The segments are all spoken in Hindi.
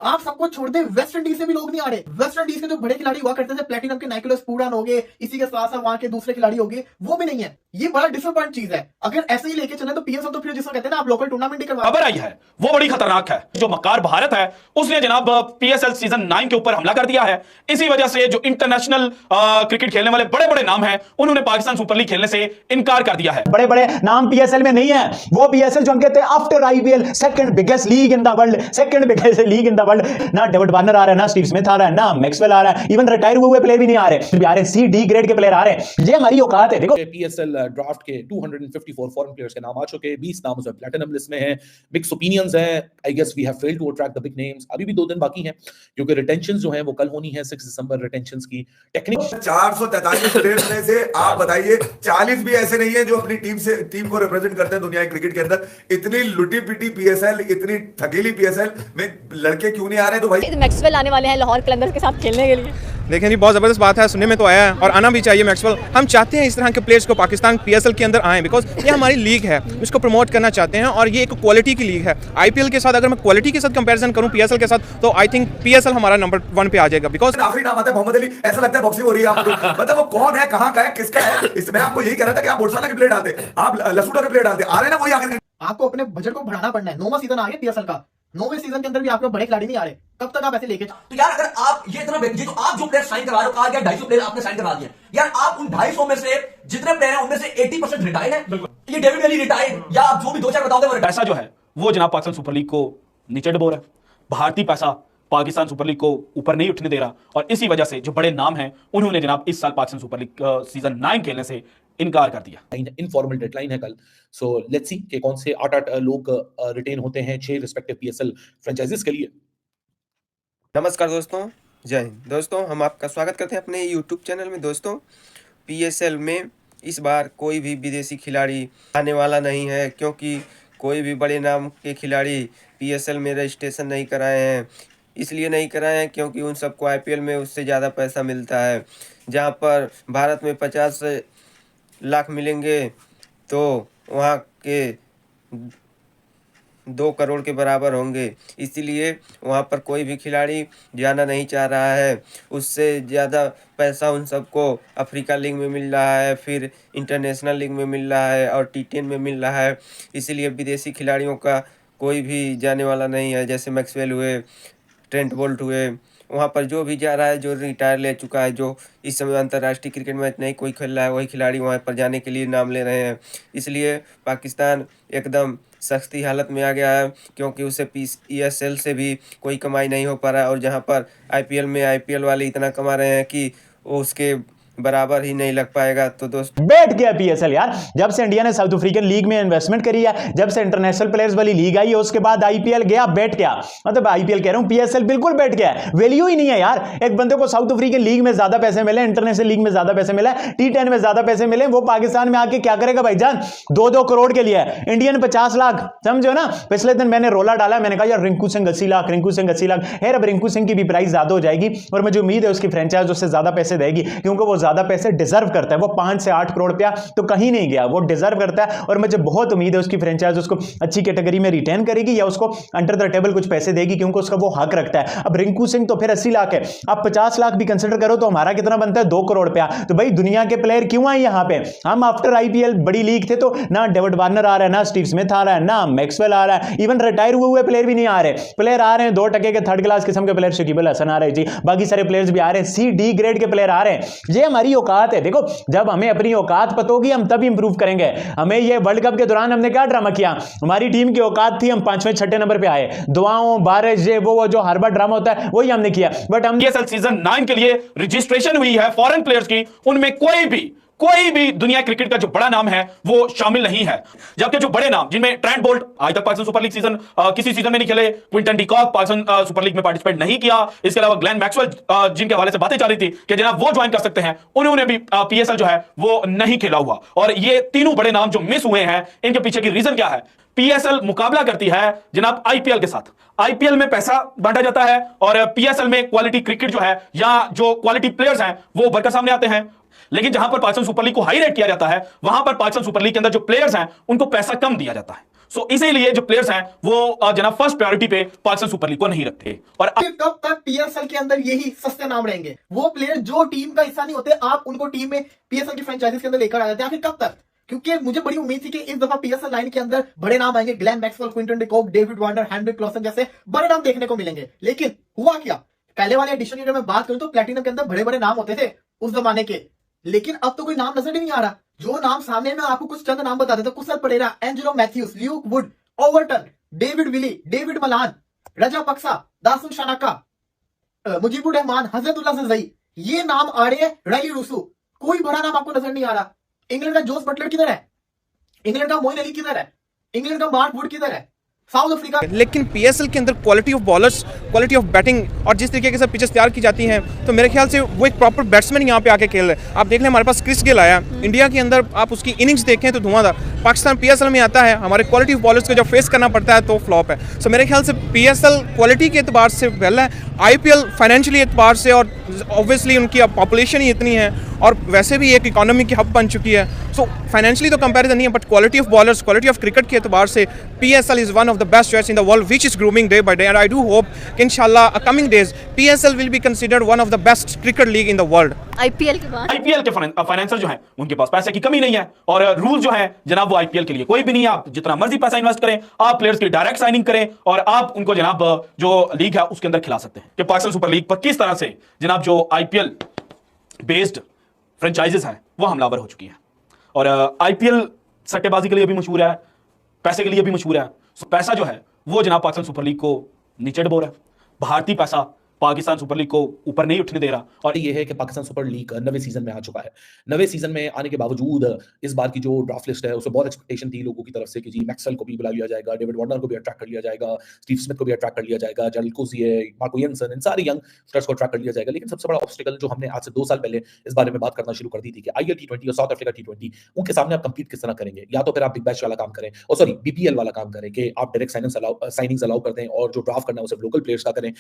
आप सबको छोड़ दे, वेस्ट इंडीज से भी लोग नहीं आ रहे। वेस्ट इंडीज के जो बड़े खिलाड़ी हुआ करते थे, प्लेटिनम के नाइकोलस पूरन हो गए, इसी के साथ साथ वहां के दूसरे खिलाड़ी हो गए, वो भी नहीं है। ये बड़ा डिसअपॉइंट चीज है। अगर ऐसे ही लेके चले तो पीएसएल तो फिर जिसको कहते हैं ना, आप लोकल टूर्नामेंट ही करवा। खबर आई है वो बड़ी खतरनाक है। जो मक्कार भारत है उसने जनाब पीएसएल सीजन 9 के ऊपर हमला कर दिया है। इसी वजह से जो इंटरनेशनल क्रिकेट खेलने वाले बड़े बड़े नाम हैं उन्होंने पाकिस्तान सुपर लीग खेलने से इनकार कर दिया है। बड़े बड़े नाम पीएसएल में नहीं है। वो पीएसएल जो हम कहते हैं after IPL second biggest league in the world, second biggest league in the world. ना डेविड वार्नर आ रहा है, ना स्टीव स्मिथ आ रहा है, ना मैक्सवेल आ रहा है, इवन रिटायर हुए प्लेयर भी नहीं आ रहे, सी डी ग्रेड के प्लेयर आ रहे हैं। ये हमारी औकात है। देखो पीएसएल ड्राफ्ट के 254 फॉरेन प्लेयर्स के नाम आ चुके हैं, 20 नाम उसमें प्लैटिनम लिस्ट में हैं, मिक्स ओपिनियंस हैं। I guess we have failed to attract the big names. अभी भी 2 दिन बाकी हैं क्योंकि रिटेंशंस जो हैं वो कल होनी है 6 दिसंबर रिटेंशंस की। टेक्निक 443 प्लेयर्स में से आप बताइए 40 भी ऐसे नहीं है जो अपनी टीम को रिप्रेजेंट करते हैं दुनिया के क्रिकेट के अंदर। इतनी लुटी पिटी पीएसएल, इतनी थकीली पीएसएल में लड़के क्यों नहीं आ रहे? तो भाई मैक्सवेल आने वाले हैं लाहौर कलंदर्स के साथ खेलने के लिए। देखें जी, बहुत ज़बरदस्त बात है, सुनने में तो आया है और आना भी चाहिए मैक्सवेल। हम चाहते हैं इस तरह के प्लेयर्स को पाकिस्तान पीएसएल के अंदर आएँ, बिकॉज ये हमारी लीग है, इसको प्रमोट करना चाहते हैं और ये एक क्वालिटी की लीग है। आईपीएल के साथ अगर मैं क्वालिटी के साथ कंपैरिजन करूं पीएसएल के साथ, तो आई थिंक पीएसएल हमारा नंबर 1 पे आ जाएगा। बिकॉज आखिरी नाम आता है मोहम्मद अली, ऐसा लगता है बॉक्सिंग हो रही है आपको। मतलब वो कौन है, कहां का है, किसका है? इसमें आपको यही कह रहा था कि आप बोटसाना के प्लेयर डालते, आप लसूटा के प्लेयर डालते, आ रहे ना वही आगे। आपको अपने बजट को बढ़ाना पड़ना है। 9वां सीजन आ गया पीएसएल का, 9वें सीजन के अंदर भी आपके बड़े खिलाड़ी नहीं आ रहे। कब तक आप ऐसे लेके? तो यार अगर आप ये जो आप जो प्लेयर साइन करवा रहे हो, कहा गया 250 प्लेयर आपने साइन करवा दिए, यार आप उन 250 में से जितने प्लेयर हैं उनमें से 80% रिटायर्ड है। ये डेविड वेली रिटायर्ड, या आप जो भी 2-4 बताओगे वो पैसा जो है वो जनाब पाकिस्तान सुपर लीग को नीचे डबो रहा है। भारतीय पैसा पाकिस्तान सुपर लीग को ऊपर नहीं उठने दे रहा और इसी वजह से जो बड़े नाम हैं उन्होंने जनाब इस साल पाकिस्तान सुपर लीग सीजन 9 खेलने से इनकार कर दिया। इनफॉर्मल डेडलाइन है कल, सो लेट्स सी कि कौन से 8 लोग रिटेन होते हैं 6 रिस्पेक्टिव पीएसएल फ्रेंचाइजीज के लिए। नमस्कार दोस्तों, जय हिंद। दोस्तों हम आपका स्वागत करते हैं अपने यूट्यूब चैनल में। दोस्तों पीएसएल में इस बार कोई भी विदेशी खिलाड़ी आने वाला नहीं है, क्योंकि कोई भी बड़े नाम के खिलाड़ी पीएसएल में रजिस्ट्रेशन नहीं कराए हैं। इसलिए नहीं कराए हैं क्योंकि उन सबको आईपीएल में उससे ज़्यादा पैसा मिलता है। जहां पर भारत में 50 लाख मिलेंगे तो वहाँ के 2 करोड़ के बराबर होंगे। इसीलिए वहाँ पर कोई भी खिलाड़ी जाना नहीं चाह रहा है। उससे ज़्यादा पैसा उन सबको अफ्रीका लीग में मिल रहा है, फिर इंटरनेशनल लीग में मिल रहा है और T10 में मिल रहा है। इसीलिए विदेशी खिलाड़ियों का कोई भी जाने वाला नहीं है। जैसे मैक्सवेल हुए, ट्रेंट बोल्ट हुए, वहाँ पर जो भी जा रहा है, जो रिटायर ले चुका है, जो इस समय अंतर्राष्ट्रीय क्रिकेट मैच नहीं कोई खेल रहा है, वही खिलाड़ी वहाँ पर जाने के लिए नाम ले रहे हैं। इसलिए पाकिस्तान एकदम सख्ती हालत में आ गया है, क्योंकि उसे पीएसएल से भी कोई कमाई नहीं हो पा रहा है। और जहाँ पर आईपीएल में आईपीएल वाले इतना कमा रहे हैं कि वो उसके बराबर ही नहीं लग पाएगा। तो दोस्त बैठ गया पीएसएल यार। जब से इंडिया ने साउथ अफ्रीकन लीग में इन्वेस्टमेंट करी है, जब से इंटरनेशनल प्लेयर्स वाली लीग आई है, उसके बाद आईपीएल गया, बैठ गया। मतलब आईपीएल कह रहा हूं, पीएसएल बिल्कुल बैठ गया है। वैल्यू ही नहीं है यार। एक बंदे को साउथ अफ्रीकन लीग में ज्यादा पैसे मिले, इंटरनेशनल लीग में ज्यादा पैसे मिले, T10 में ज्यादा पैसे मिले, वो पाकिस्तान में आके क्या करेगा भाईजान? 2-2 करोड़ के लिए इंडियन 50 लाख, समझो ना। पिछले दिन मैंने रोला डाला, मैंने कहा यार रिंकू सिंह 80 लाख, रिंकू सिंह 80 लाख। है अब रिंकू सिंह की भी प्राइस ज्यादा हो जाएगी और मुझे उम्मीद है उसकी फ्रेंचाइज उससे ज्यादा पैसे देगी, क्योंकि वो ज्यादा पैसे डिजर्व करता है। वो 5 से 8 करोड़ रुपया तो कहीं नहीं गया, वो डिजर्व करता है और मुझे बहुत उम्मीद है उसकी फ्रेंचाइज उसको अच्छी कैटेगरी में रिटेन करेगी या उसको अंडर द टेबल कुछ पैसे देगी, क्योंकि उसका वो हक रखता है। अब रिंकू सिंह तो फिर 80 लाख है, अब 50 लाख भी कंसिडर करो तो हमारा कितना बनता है? 2 करोड़ रुपया। तो भाई दुनिया के प्लेयर क्यों आए यहां पे? हम आफ्टर आईपीएल बड़ी लीग थे तो ना डेविड वार्नर आ रहा है, ना स्टीव स्मिथ आ रहा है, ना मैक्सवेल आ रहा है, इवन रिटायर हुए प्लेयर भी नहीं आ रहे। प्लेयर आ रहे हैं 2 टके के थर्ड क्लास किस्म के प्लेयर, शकीब अल हसन आ रहे जी, बाकी सारे प्लेयर्स भी आ रहे हैं, सी डी ग्रेड के प्लेयर आ रहे हैं। ये हमारी औकात है। देखो जब हमें अपनी औकात पता होगी हम तभी इंप्रूव करेंगे। हमें ये वर्ल्ड कप के दौरान हमने क्या ड्रामा किया? हमारी टीम की औकात थी, हम 5वें 6ठे नंबर पे आए। दुआओं, बारिश, ये वो जो हर बार ड्रामा होता है वही हमने किया। बट हम पीएसएल सीजन 9 के लिए रजिस्ट्रेशन हुई है फॉरेन प्लेयर्स की, उनमें कोई भी दुनिया क्रिकेट का जो बड़ा नाम है वो शामिल नहीं है। जबकि जो बड़े नाम जिनमें ट्रेंट बोल्ट आज तक पाकिस्तान सुपर लीग किसी सीजन में नहीं खेले, Quinton de Kock Pakistan super league में पार्टिसिपेट नहीं किया, इसके अलावा ग्लेन मैक्सवेल जिनके हवाले से बातें चल रही थी कि जनाब वो ज्वाइन कर सकते हैं, उन्होंने भी पीएसएल जो है वो नहीं खेला हुआ। और ये तीनों बड़े नाम जो मिस हुए हैं, इनके पीछे की रीजन क्या है? पीएसएल मुकाबला करती है जनाब आईपीएल के साथ। आईपीएल में पैसा बांटा जाता है और पीएसएल में क्वालिटी क्रिकेट जो है या जो क्वालिटी प्लेयर्स हैं वो बढ़कर सामने आते हैं। लेकिन जहां पर पाकिस्तान सुपर लीग को हाई रेट किया जाता है, वहां पर पाकिस्तान सुपर लीग के अंदर जो प्लेयर्स हैं उनको पैसा कम दिया जाता है। सो इसीलिए जो प्लेयर्स हैं वो जनाब फर्स्ट प्रायोरिटी पे पाकिस्तान सुपर लीग को नहीं रखते। और फिर कब तक पीएसएल के अंदर यही सस्ते नाम रहेंगे? वो प्लेयर जो टीम का हिस्सा नहीं होते, आप उनको टीम में पीएसएल की फ्रेंचाइजीज के अंदर लेकर आ जाते हैं। आखिर कब तक? क्योंकि मुझे बड़ी उम्मीद थी कि इस दफा पीएसएल लाइन के अंदर बड़े नाम आएंगे, Glenn Maxwell, Quinton de Kock, David Warner, Heinrich Klaasen जैसे बड़े नाम देखने को मिलेंगे। लेकिन हुआ क्या? पहले वाले एडिशन की अगर मैं बात करूं तो प्लेटिनम के अंदर बड़े बड़े नाम होते थे उस जमाने के, लेकिन अब तो कोई नाम नजर ही नहीं आ रहा। जो नाम सामने में आपको कुछ चंद नाम बता देता, Kusal Perera, Angelo Mathews, Luke Wood, Overton, David Willey, David Malan, Rajapaksa, Dasun Shanaka, Mujibur Rahman, Hazratullah सजई, ये नाम आ रहे हैं। राइली रूसू, कोई बड़ा नाम आपको नजर नहीं आ रहा। इंग्लैंड का जोस बटलर किधर है? इंग्लैंड का मोइन अली किधर है? इंग्लैंड का मार्क वुड किधर है? South Africa. लेकिन पीएसएल के अंदर quality of bowlers, quality of batting और जिस तरीके के साथ पिचेस तैयार की जाती हैं, तो मेरे ख्याल से वो एक प्रॉपर बैट्समैन यहाँ पे आके खेल रहे हैं। आप देख लें, हमारे पास क्रिस गेल आया, इंडिया के अंदर आप उसकी इनिंग्स देखें तो धुआंधार। पाकिस्तान पीएसएल में आता है, हमारे क्वालिटी ऑफ बॉलर्स को जब फेस करना पड़ता है तो फ्लॉप है। सो मेरे ख्याल से पीएसएल क्वालिटी के एतबार से पहला है, आईपीएल फाइनेंशियली एतबार से, और ऑब्वियसली उनकी अब पॉपुलेशन ही इतनी है और वैसे भी एक इकोनॉमी की हब बन चुकी है। सो फाइनेंशियली तो कंपैरिजन नहीं है, but quality of bowlers, quality of cricket के एतबार से PSL is one of the best choice in the world, which is grooming day by day, and I do hope कि इंशाल्लाह coming days PSL will be considered one of the best cricket league in the world. IPL के बाद आईपीएल के फाइनेंसर जो हैं उनके पास पैसे की कमी नहीं है, और रूल जो है जनाब वो आईपीएल के लिए कोई भी नहीं है। आप जितना मर्जी पैसा इन्वेस्ट करें, आप प्लेयर्स की डायरेक्ट साइनिंग करें और आप उनको जनाब जो लीग है उसके अंदर खिला सकते हैं। कि पाकिस्तान सुपर लीग पर किस तरह से जनाब जो आईपीएल बेस्ड फ्रेंचाइजेस हैं वो हमलावर हो चुकी है। और आईपीएल सट्टेबाजी के लिए भी मशहूर है, पैसे के लिए भी मशहूर है। पैसा जो है वो जनाब पाकिस्तान सुपर लीग को नीचे डबो रहा है। भारतीय पैसा पाकिस्तान सुपर लीग को ऊपर नहीं उठने दे रहा। और ये है कि पाकिस्तान सुपर लीग 9वें सीजन में आ चुका है। 9वें सीजन में आने के बावजूद इस बार की जो ड्राफ्ट लिस्ट है उसमें बहुत एक्सपेक्टेशन थी लोगों की तरफ से कि जी मैक्सवेल को भी बुला लिया जाएगा, डेविड वार्नर को भी अट्रैक्ट कर लिया जाएगा, स्टीव स्मिथ को भी अट्रैक्ट कर लिया जाएगा, जेरल कोजिए, मार्को येंसन, इन सारे यंग स्टार्स को अट्रैक्ट कर लिया जाएगा। लेकिन सबसे बड़ा ऑब्स्टिकल जो हमने आज से 2 साल पहले इस बारे में बात करना शुरू कर दी थी कि आईएल T20 और साउथ अफ्रीका T20 उनके सामने आप कंपीट किस तरह करेंगे। या तो फिर आप बिग बैश वाला काम करें, और सॉरी बीपीएल वाला काम करें कि आप डायरेक्ट साइनिंग्स अलाउ कर दें और जो ड्राफ्ट करना है उसे लोकल प्लेयर्स का करें।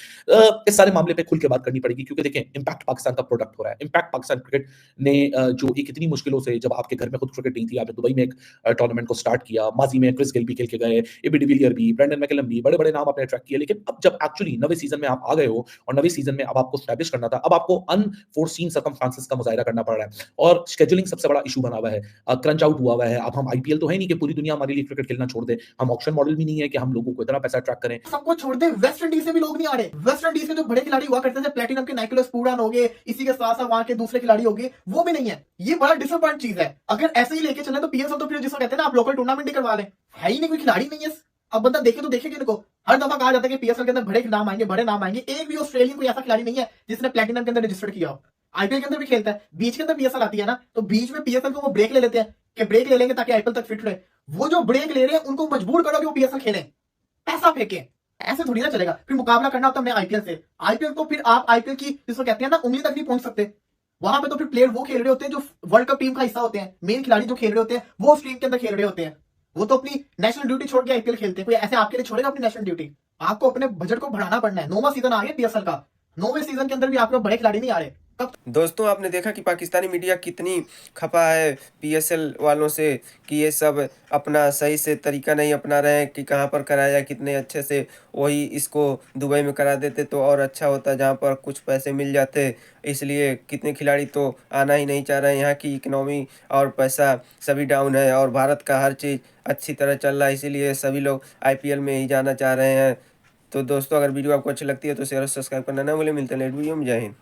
इस सारे मामले पे खुल के बात करनी पड़ेगी, क्योंकि देखें इंपैक्ट पाकिस्तान का प्रोडक्ट हो रहा है। इंपैक्ट पाकिस्तान क्रिकेट ने जो एक इतनी मुश्किलों से, जब आपके घर में खुद क्रिकेट नहीं थी, आपने दुबई में एक टूर्नामेंट को स्टार्ट किया, माजी में क्रिस गेल भी खेल के गए, एबी डिविलियर भी, ब्रेंडन मैकलम भी, बड़े बड़े नाम आपने अट्रैक्ट किए। लेकिन अब जब एक्चुअली 9वें सीजन में आप आ गए हो और 9वें सीजन में अब आपको स्टैब्लिश करना था, अब आपको अनफोर्सीन सर्कमस्टांसेस का मुजाहिरा करना पड़ रहा है और शेड्यूलिंग सबसे बड़ा इशू बना हुआ है। क्रंच आउट हुआ हुआ है। अब हम आईपीएल तो है नहीं कि पूरी दुनिया हमारे लिए क्रिकेट खेलना छोड़ दे, हम ऑक्शन मॉडल भी नहीं है कि हम लोगों को इतना पैसा अट्रैक्ट करें। सबको छोड़ दे, वेस्ट इंडीज से भी लोग नहीं आ रहे। वेस्ट इंडीज के जो बड़े खिलाड़ी हुआ करते थे, प्लेटिनम के नाइकुलस पूडान हो गए, इसी के साथ साथ वहां के दूसरे खिलाड़ी हो गए, वो भी नहीं है। ये बड़ा डिसअपॉइंट चीज है। अगर ऐसे ही लेके चले तो पीएसएल तो फिर जिसको कहते हैं ना आप लोकल टूर्नामेंट ही करवा लें, है ही नहीं, कोई खिलाड़ी नहीं है। अब बंदा देखे तो देखेगा इनको। हर दफा कहा जाता है कि पीएसएल के अंदर बड़े नाम आएंगे, बड़े नाम आएंगे। एक भी ऑस्ट्रेलियन कोई ऐसा खिलाड़ी नहीं है जिसने प्लेटिनम के अंदर रजिस्टर्ड किया हो। आईपीएल के अंदर भी खेलता है, बीच के अंदर पीएसएल आती है ना, तो बीच में पीएसएल को वो ब्रेक ले लेते हैं कि ब्रेक ले लेंगे ताकि आईपीएल तक फिट रहे। वो जो ब्रेक ले रहे हैं उनको मजबूर करो कि वो पीएसएल खेलें, पैसा फेंके। ऐसे थोड़ी ना चलेगा। फिर मुकाबला करना होता हमने आईपीएल से। आईपीएल तो फिर आप आईपीएल की जिसको कहते हैं ना उंगली तक नहीं पहुंच सकते। वहां पे तो फिर प्लेयर वो खेल रहे होते हैं जो वर्ल्ड कप टीम का हिस्सा होते हैं। मेन खिलाड़ी जो खेल रहे होते हैं वो उस टीम के अंदर खेल रहे होते हैं। वो तो अपनी नेशनल ड्यूटी छोड़ के आईपीएल खेलते हैं। कोई ऐसे आपके लिए छोड़ेगा अपनी नेशनल ड्यूटी? आपको अपने बजट को बढ़ाना पड़ना है। 9वां सीजन आ गया पीएसएल का, 9वें सीजन के अंदर भी आपके बड़े खिलाड़ी नहीं आ रहे। दोस्तों आपने देखा कि पाकिस्तानी मीडिया कितनी खफा है पीएसएल वालों से कि ये सब अपना सही से तरीका नहीं अपना रहे हैं कि कहाँ पर कराया, कितने अच्छे से वही इसको दुबई में करा देते तो और अच्छा होता, जहाँ पर कुछ पैसे मिल जाते। इसलिए कितने खिलाड़ी तो आना ही नहीं चाह रहे हैं। यहाँ की इकनॉमी और पैसा सभी डाउन है और भारत का हर चीज़ अच्छी तरह चल रहा है, इसीलिए सभी लोग आईपीएल में ही जाना चाह रहे हैं। तो दोस्तों अगर वीडियो आपको अच्छी लगती है तो शेयर और सब्सक्राइब करना ना भूलें। मिलते हैं नेक्स्ट वीडियो में। जय हिंद।